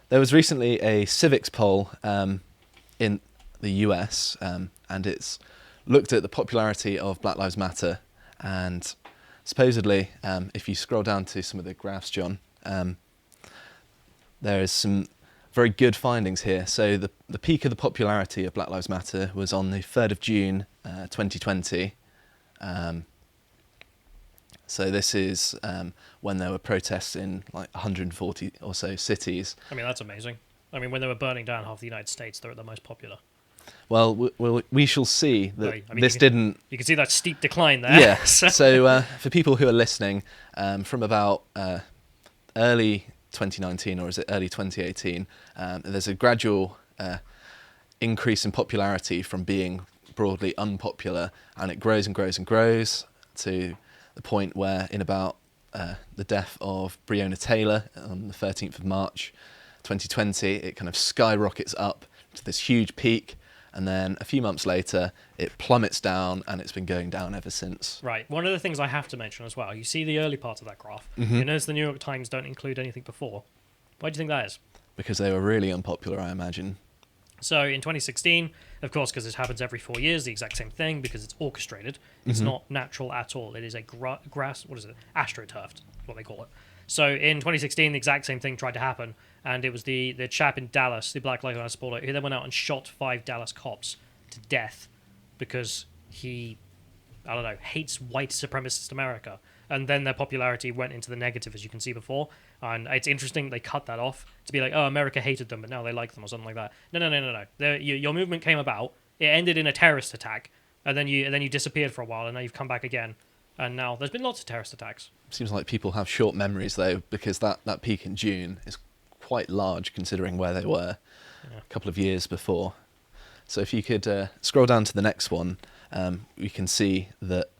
There was recently a civics poll in the US, and it's looked at the popularity of Black Lives Matter, and supposedly, if you scroll down to some of the graphs, John, there is some very good findings here. So the peak of the popularity of Black Lives Matter was on the 3rd of June 2020. So this is when there were protests in like 140 or so cities. I mean, that's amazing. I mean, when they were burning down half the United States, they were the most popular. Well, we shall see that I mean, this didn't... You can see that steep decline there. Yes. So for people who are listening, from about early 2019, or is it early 2018, there's a gradual increase in popularity from being broadly unpopular, and it grows and grows and grows to the point where in about the death of Breonna Taylor on the 13th of March 2020, it kind of skyrockets up to this huge peak, and then a few months later it plummets down, and it's been going down ever since. Right. One of the things I have to mention as well, you see the early part of that graph. You notice the New York Times don't include anything before. Why do you think that is? Because they were really unpopular, I imagine. So in 2016, of course, because this happens every 4 years, the exact same thing, because it's orchestrated. It's not natural at all. It is a astroturfed, what they call it. So in 2016, the exact same thing tried to happen, and it was the chap in Dallas, the Black Lives Matter supporter, who then went out and shot 5 Dallas cops to death because he, I don't know, hates white supremacist America. And then their popularity went into the negative, as you can see before. And it's interesting they cut that off to be like, oh, America hated them, but now they like them, or something like that. No. Your movement came about. It ended in a terrorist attack, and then you disappeared for a while, and now you've come back again. And now there's been lots of terrorist attacks. Seems like people have short memories, though, because that peak in June is quite large considering where they were a couple of years before. So if you could scroll down to the next one, we can see that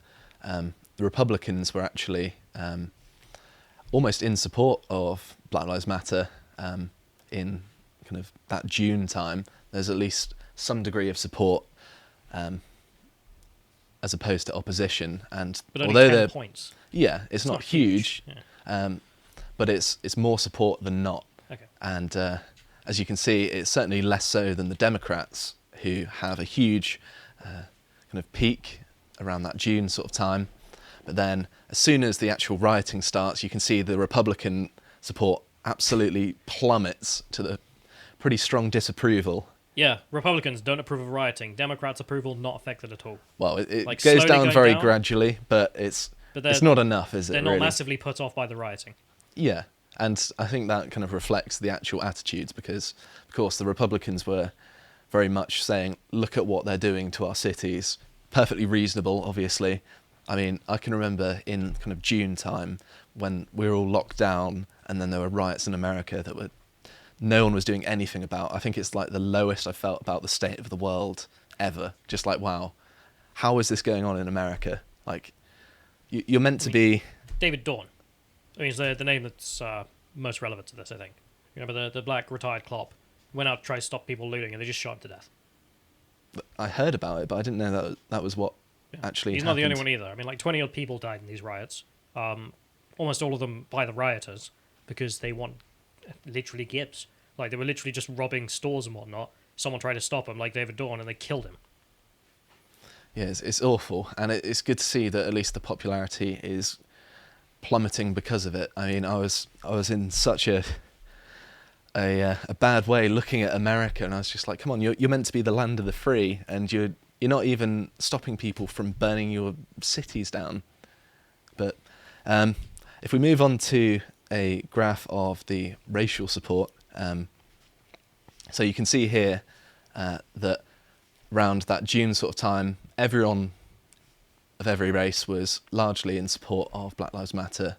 the Republicans were actually almost in support of Black Lives Matter in kind of that June time. There's at least some degree of support as opposed to opposition. And but only although 10 points. Yeah, it's not huge, but it's more support than not. Okay. And as you can see, it's certainly less so than the Democrats, who have a huge kind of peak around that June sort of time. But then as soon as the actual rioting starts, you can see the Republican support absolutely plummets to the pretty strong disapproval. Yeah, Republicans don't approve of rioting. Democrats' approval not affected at all. Well, it like goes down very down, gradually, but it's not enough, is it? They're really? not massively put off by the rioting. Yeah, and I think that kind of reflects the actual attitudes, because, of course, the Republicans were very much saying, look at what they're doing to our cities. Perfectly reasonable, obviously. I mean, I can remember in kind of June time when we were all locked down, and then there were riots in America that no one was doing anything about. I think it's like the lowest I felt about the state of the world ever. Just like, wow, how is this going on in America? Like, you're meant to be... David Dorn. I mean, it's the name that's most relevant to this, I think. You know, the black retired cop went out to try to stop people looting, and they just shot him to death. I heard about it, but I didn't know that was what actually He's happened. not the only one either. I mean, like 20 odd people died in these riots. Almost all of them by the rioters, because they want literally Gibbs. Like, they were literally just robbing stores and whatnot. Someone tried to stop him, like David Dorn, and they killed him. Yeah, it's awful, and it's good to see that at least the popularity is plummeting because of it. I mean, I was in such a bad way looking at America, and I was just like, come on, you're meant to be the land of the free, and you're not even stopping people from burning your cities down. But if we move on to a graph of the racial support, so you can see here that around that June sort of time, everyone of every race was largely in support of Black Lives Matter.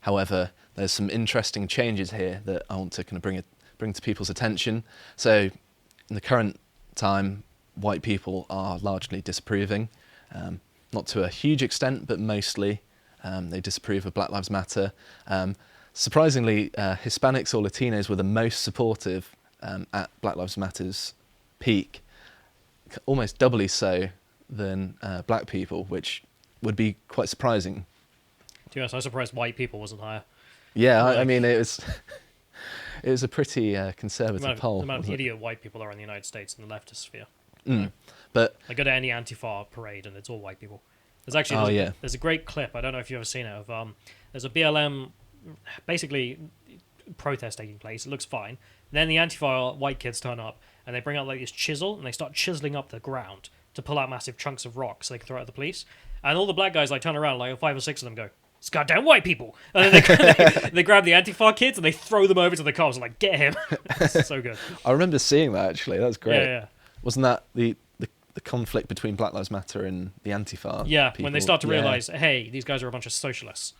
However, there's some interesting changes here that I want to kind of bring to people's attention. So in the current time, white people are largely disapproving, not to a huge extent, but mostly they disapprove of Black Lives Matter. Surprisingly, Hispanics or Latinos were the most supportive at Black Lives Matter's peak, almost doubly so than black people, which would be quite surprising. To be honest, I was surprised white people wasn't higher. Yeah, I mean, it It was a pretty The conservative amount, poll. the amount of wasn't it? idiot white people are in the United States in the leftist sphere. But I go to any Antifa parade and it's all white people. There's actually there's a great clip. I don't know if you've ever seen it of there's a BLM basically protest taking place. It looks fine. Then the Antifa white kids turn up and they bring out like this chisel and they start chiseling up the ground to pull out massive chunks of rock so they can throw it at the police. And all the black guys like turn around, like 5 or 6 of them go, "It's goddamn white people!" And then they grab the Antifa kids and they throw them over to the cops and like, "Get him!" It's so good. I remember seeing that actually. That was great. Yeah. Wasn't that the conflict between Black Lives Matter and the Antifa? Yeah, people? when they start to realise, hey, these guys are a bunch of socialists.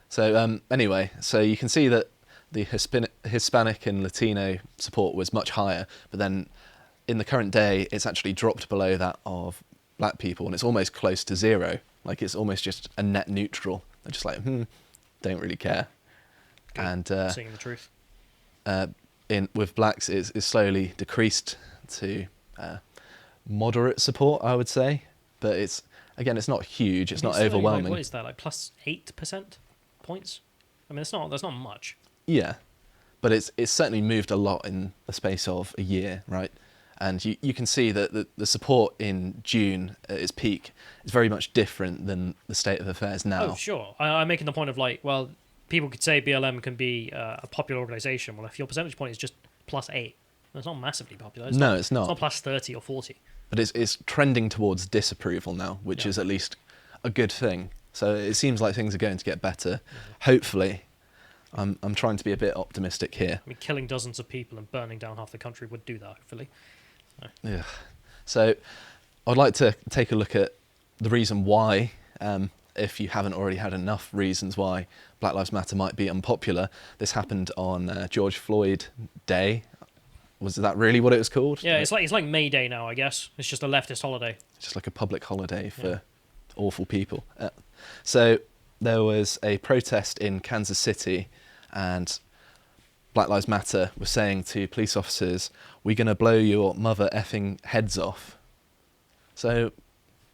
So anyway, so you can see that the Hispanic and Latino support was much higher, but then in the current day, it's actually dropped below that of black people, and it's almost close to zero. Like it's almost just a net neutral. They're just like, don't really care. Good. And Seeing the truth. With blacks, it's slowly decreased to moderate support, I would say. But it's not huge. It's not overwhelming. Like, what is that? Like plus 8% points? I mean, that's not much. Yeah, but it's certainly moved a lot in the space of a year, right? And you can see that the support in June at its peak is very much different than the state of affairs now. Oh, sure. I'm making the point of like, well, people could say BLM can be a popular organisation. Well, if your percentage point is just plus 8, that's not massively popular. It's not. It's not plus 30 or 40. But it's trending towards disapproval now, which is at least a good thing. So it seems like things are going to get better. Hopefully. I'm trying to be a bit optimistic here. I mean, killing dozens of people and burning down half the country would do that, hopefully. Yeah. So I'd like to take a look at the reason why, if you haven't already had enough reasons why Black Lives Matter might be unpopular. This happened on George Floyd Day. Was that really what it was called? Yeah, it's like May Day now, I guess. It's just a leftist holiday. It's just like a public holiday for awful people. So there was a protest in Kansas City, and Black Lives Matter was saying to police officers, "We're going to blow your mother effing heads off." So,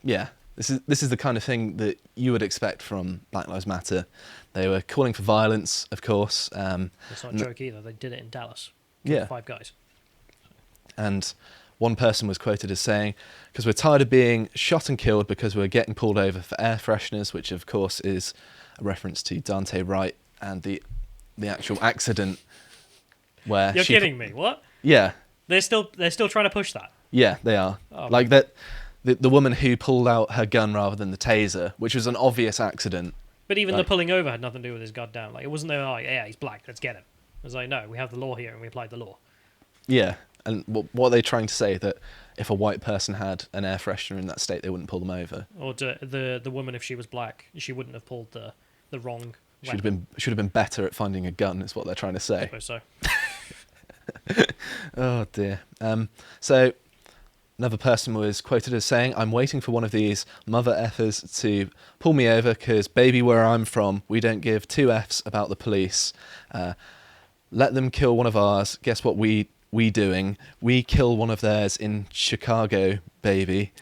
yeah, this is the kind of thing that you would expect from Black Lives Matter. They were calling for violence, of course. It's not a joke either. They did it in Dallas. Yeah. 5 guys. And one person was quoted as saying, "Because we're tired of being shot and killed because we're getting pulled over for air fresheners," which of course is a reference to Dante Wright and the actual accident where You're kidding me. What? Yeah. They're still trying to push that. Yeah, they are. Oh, like that, the woman who pulled out her gun rather than the taser, which was an obvious accident. But even the pulling over had nothing to do with his goddamn. Like, it wasn't there. Oh yeah, he's black. Let's get him. It was like, no, we have the law here and we applied the law. Yeah, and what are they trying to say? That if a white person had an air freshener in that state, they wouldn't pull them over? Or the woman, if she was black, she wouldn't have pulled the wrong weapon. Should have been better at finding a gun, is what they're trying to say. I suppose so. Oh dear. So another person was quoted as saying, "I'm waiting for one of these mother effers to pull me over because, baby, where I'm from, we don't give 2 Fs about the police. Let them kill one of ours. Guess what we doing? We kill one of theirs in Chicago, baby.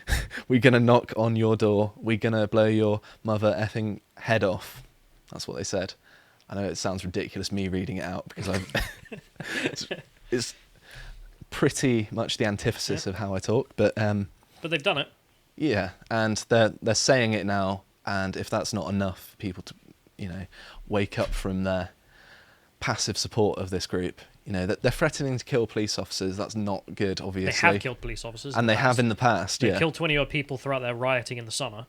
We're going to knock on your door. We're going to blow your mother effing head off." That's what they said. I know it sounds ridiculous me reading it out because it's pretty much the antithesis of how I talk, but they've done it. Yeah, and they're saying it now, and if that's not enough people to, wake up from their passive support of this group, that they're threatening to kill police officers. That's not good, obviously. They have killed police officers, and they have in the past. They killed 20-odd people throughout their rioting in the summer.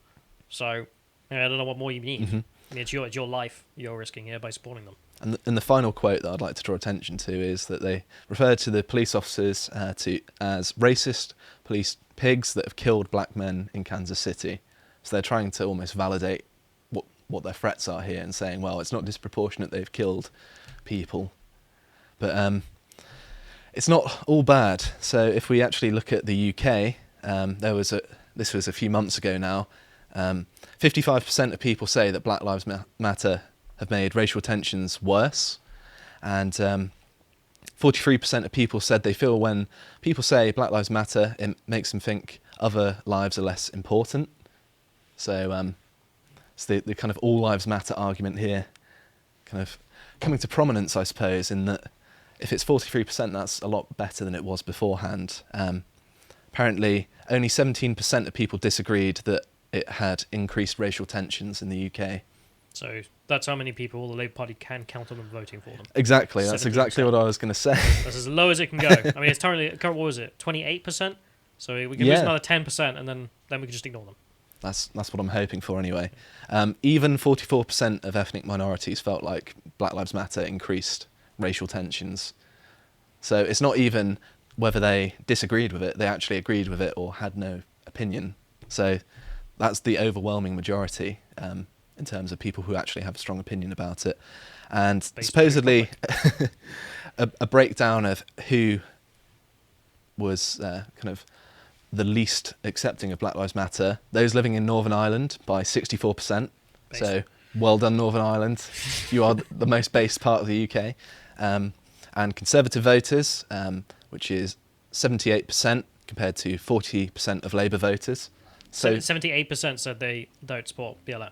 So I don't know what more you need. Mm-hmm. I mean, it's your life you're risking here by supporting them. And the final quote that I'd like to draw attention to is that they referred to the police officers as racist police pigs that have killed black men in Kansas City. So they're trying to almost validate what their threats are here and saying, well, it's not disproportionate they've killed people. But it's not all bad. So if we actually look at the UK, this was a few months ago now, 55% of people say that Black Lives Matter have made racial tensions worse, and 43% of people said they feel when people say Black Lives Matter, it makes them think other lives are less important. So it's the kind of all lives matter argument here kind of coming to prominence, I suppose, in that if it's 43%, that's a lot better than it was beforehand. Apparently, only 17% of people disagreed that it had increased racial tensions in the UK. So that's how many people the Labour Party can count on them voting for them. Exactly, that's 17%. exactly what I was going to say. That's as low as it can go. I mean, it's current, what was it, 28%? So we can lose another 10%, and then we can just ignore them. That's what I'm hoping for anyway. Even 44% of ethnic minorities felt like Black Lives Matter increased racial tensions. So it's not even whether they disagreed with it, they actually agreed with it or had no opinion. So that's the overwhelming majority in terms of people who actually have a strong opinion about it. And supposedly a breakdown of who was kind of the least accepting of Black Lives Matter, those living in Northern Ireland by 64%. So well done, Northern Ireland. You are the most based part of the UK. And Conservative voters, which is 78% compared to 40% of Labour voters. So 78% said they don't support BLM.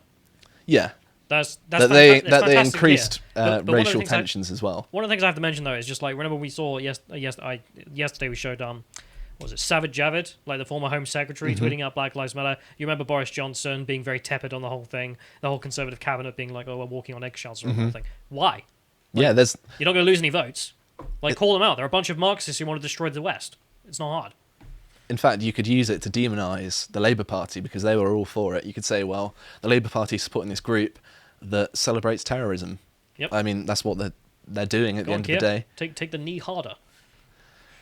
Yeah. That's they fantastic increased but racial tensions as well. One of the things I have to mention though is just like whenever we saw yesterday we showed what was it, Sajid Javid, like the former Home Secretary, tweeting out Black Lives Matter. You remember Boris Johnson being very tepid on the whole thing, the whole Conservative cabinet being like, oh, we're walking on eggshells or the whole thing. Why? Like, Yeah, there's... You're not going to lose any votes. Like, call them out. There are a bunch of Marxists who want to destroy the West. It's not hard. In fact, you could use it to demonise the Labour Party because they were all for it. You could say, well, the Labour Party is supporting this group that celebrates terrorism. Yep. I mean, that's what they're doing at the end of the day. Take the knee harder.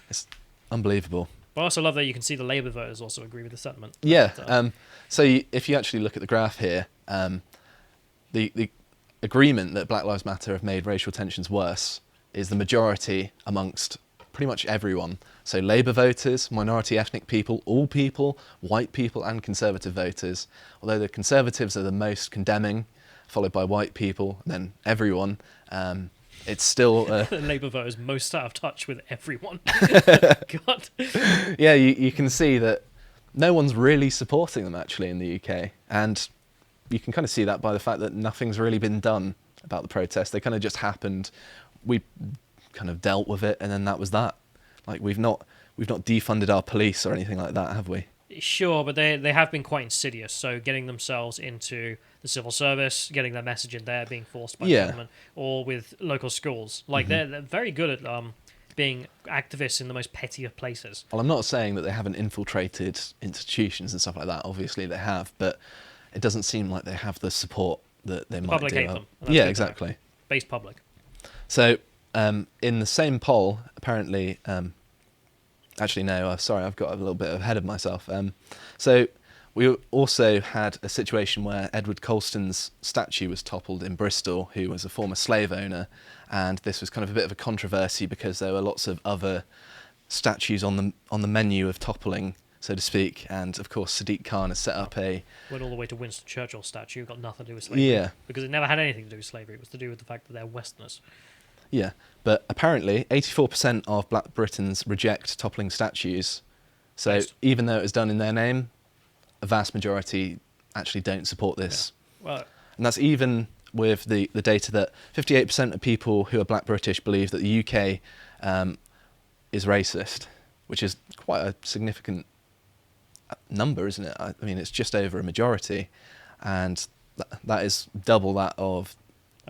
It's unbelievable. But I also love that you can see the Labour voters also agree with the sentiment. Yeah. If you actually look at the graph here, the agreement that Black Lives Matter have made racial tensions worse is the majority amongst pretty much everyone. So Labour voters, minority ethnic people, all people, white people and Conservative voters. Although the Conservatives are the most condemning, followed by white people, then everyone. It's still... the Labour voters most out of touch with everyone. God. Yeah, you can see that no one's really supporting them actually in the UK. And you can kind of see that by the fact that nothing's really been done about the protest. They kind of just happened. We kind of dealt with it, and then that was that. Like we've not defunded our police or anything like that, have we? Sure, but they have been quite insidious. So getting themselves into the civil service, getting their message in there, being forced by the government, or with local schools. Like they're very good at being activists in the most petty of places. Well, I'm not saying that they haven't infiltrated institutions and stuff like that. Obviously they have, but it doesn't seem like they have the support that they might do. Public hate them. Yeah, exactly. Base public. So in the same poll, apparently... Actually, no, sorry, I've got a little bit ahead of myself. So we also had a situation where Edward Colston's statue was toppled in Bristol, who was a former slave owner, and this was kind of a bit of a controversy because there were lots of other statues on the menu of toppling, so to speak, and of course Sadiq Khan has set up a... Went all the way to Winston Churchill's statue, got nothing to do with slavery. Yeah. Because it never had anything to do with slavery, it was to do with the fact that they're Westerners. Yeah, but apparently 84% of Black Britons reject toppling statues. So even though it was done in their name, a vast majority actually don't support this. Yeah. Well, and that's even with the data that 58% of people who are Black British believe that the UK is racist, which is quite a significant number, isn't it? I mean, it's just over a majority, and that is double that of...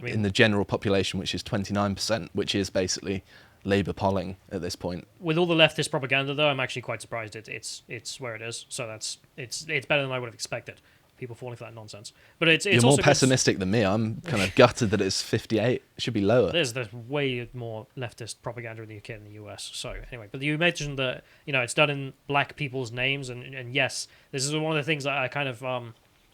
in the general population, which is 29%, which is basically Labour polling at this point. With all the leftist propaganda, though, I'm actually quite surprised it's where it is. So it's better than I would have expected. People falling for that nonsense. But it's You're more pessimistic than me. I'm kind of gutted that it's 58. It should be lower. There's way more leftist propaganda in the UK than the US. So anyway, but you mentioned that it's done in black people's names, and yes, this is one of the things that I kind of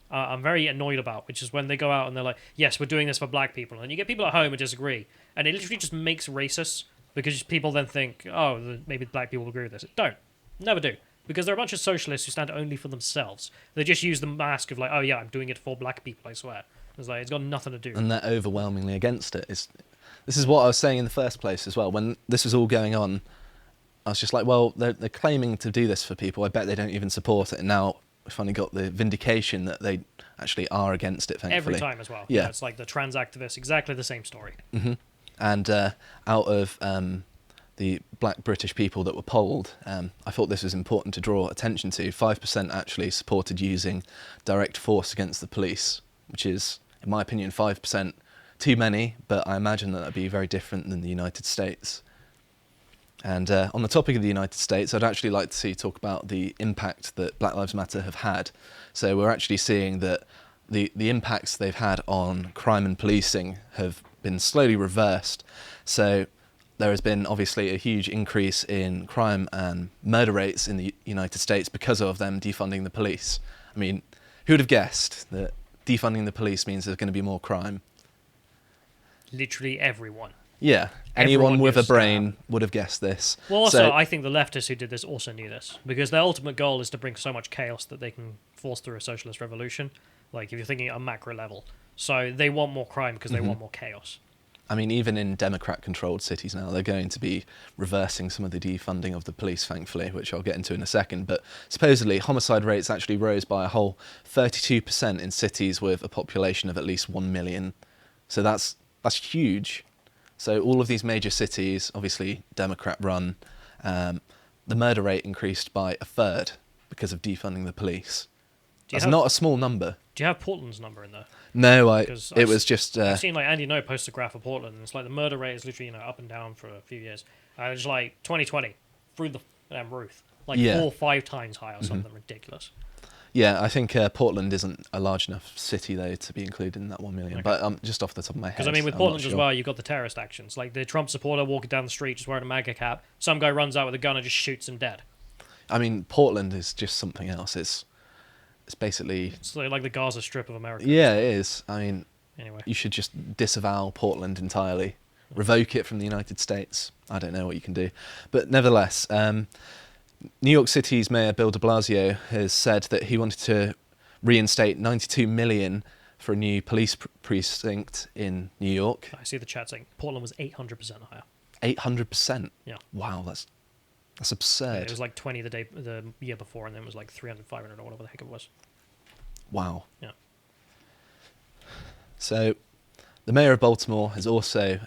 I'm very annoyed about, which is when they go out and they're like, yes, we're doing this for black people. And you get people at home who disagree. And it literally just makes racists because people then think, oh, maybe black people agree with this. Don't. Never do. Because there are a bunch of socialists who stand only for themselves. They just use the mask of like, oh yeah, I'm doing it for black people, I swear. It's got nothing to do. And they're overwhelmingly against it. This is what I was saying in the first place as well. When this was all going on, I was just like, well, they're claiming to do this for people. I bet they don't even support it. And now we finally got the vindication that they actually are against it, thankfully. Every time as well. Yeah. It's like the trans activists, exactly the same story. And out of the black British people that were polled, I thought this was important to draw attention to. 5% actually supported using direct force against the police, which is, in my opinion, 5% too many, but I imagine that would be very different than the United States. And on the topic of the United States, I'd actually like to talk about the impact that Black Lives Matter have had. So we're actually seeing that the impacts they've had on crime and policing have been slowly reversed. So there has been obviously a huge increase in crime and murder rates in the United States because of them defunding the police. I mean, who would have guessed that defunding the police means there's going to be more crime? Literally everyone. Yeah, anyone Everyone with a knows brain would have guessed this. Well, also, So- I think the leftists who did this also knew this, because their ultimate goal is to bring so much chaos that they can force through a socialist revolution, like if you're thinking at a macro level. So they want more crime because they want more chaos. I mean, even in Democrat-controlled cities now, they're going to be reversing some of the defunding of the police, thankfully, which I'll get into in a second. But supposedly, homicide rates actually rose by a whole 32% in cities with a population of at least 1 million. So that's huge. So all of these major cities, obviously Democrat-run, the murder rate increased by a third because of defunding the police. That's not a small number. Do you have Portland's number in there? No, Because it was just... I've seen like Andy No post a graph of Portland, and it's like the murder rate is literally up and down for a few years. And it's like 2020 through the roof, like 4 or 5 times higher, or something ridiculous. Yeah, I think Portland isn't a large enough city, though, to be included in that 1 million. Okay. But just off the top of my head, Because I mean, with I'm Portland not as sure. well, you've got the terrorist actions, like the Trump supporter walking down the street just wearing a MAGA cap. Some guy runs out with a gun and just shoots him dead. I mean, Portland is just something else. It's basically... It's like the Gaza Strip of America. Yeah, it is. I mean, Anyway, you should just disavow Portland entirely. Revoke it from the United States. I don't know what you can do. But nevertheless, New York City's Mayor Bill de Blasio has said that he wanted to reinstate $92 million for a new police precinct in New York. I see the chat saying Portland was 800% higher. 800%? Yeah. Wow, that's Yeah, absurd. it was like 20 the year before, and then it was like 300, 500, or whatever the heck it was. Wow. Yeah. So the mayor of Baltimore has also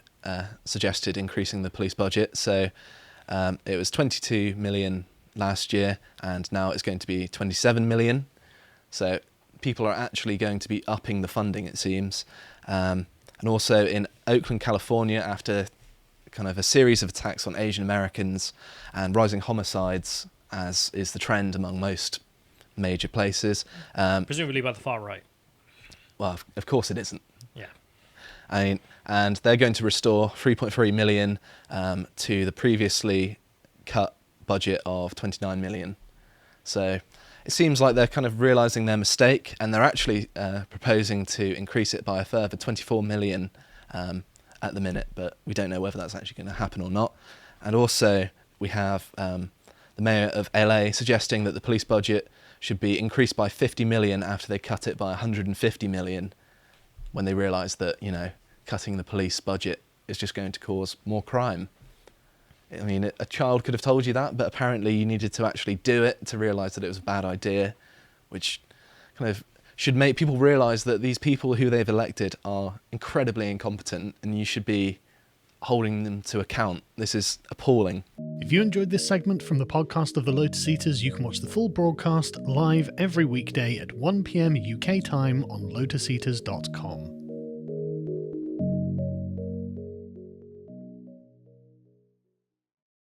suggested increasing the police budget. So it was 22 million last year, and now it's going to be 27 million. So people are actually going to be upping the funding, it seems. And also in Oakland, California, after kind of a series of attacks on Asian Americans and rising homicides, as is the trend among most major places. Presumably by the far right. Well, of course it isn't. Yeah. I mean, and they're going to restore 3.3 million to the previously cut budget of 29 million. So it seems like they're kind of realising their mistake, and they're actually proposing to increase it by a further 24 million at the minute, but we don't know whether that's actually going to happen or not. And also we have the mayor of LA suggesting that the police budget should be increased by 50 million after they cut it by 150 million, when they realise that, you know, cutting the police budget is just going to cause more crime. I mean, a child could have told you that, but apparently you needed to actually do it to realise that it was a bad idea, which kind of should make people realise that these people who they've elected are incredibly incompetent, and you should be holding them to account. This is appalling. If you enjoyed this segment from the podcast of the Lotus Eaters, you can watch the full broadcast live every weekday at 1 PM UK time on lotuseaters.com.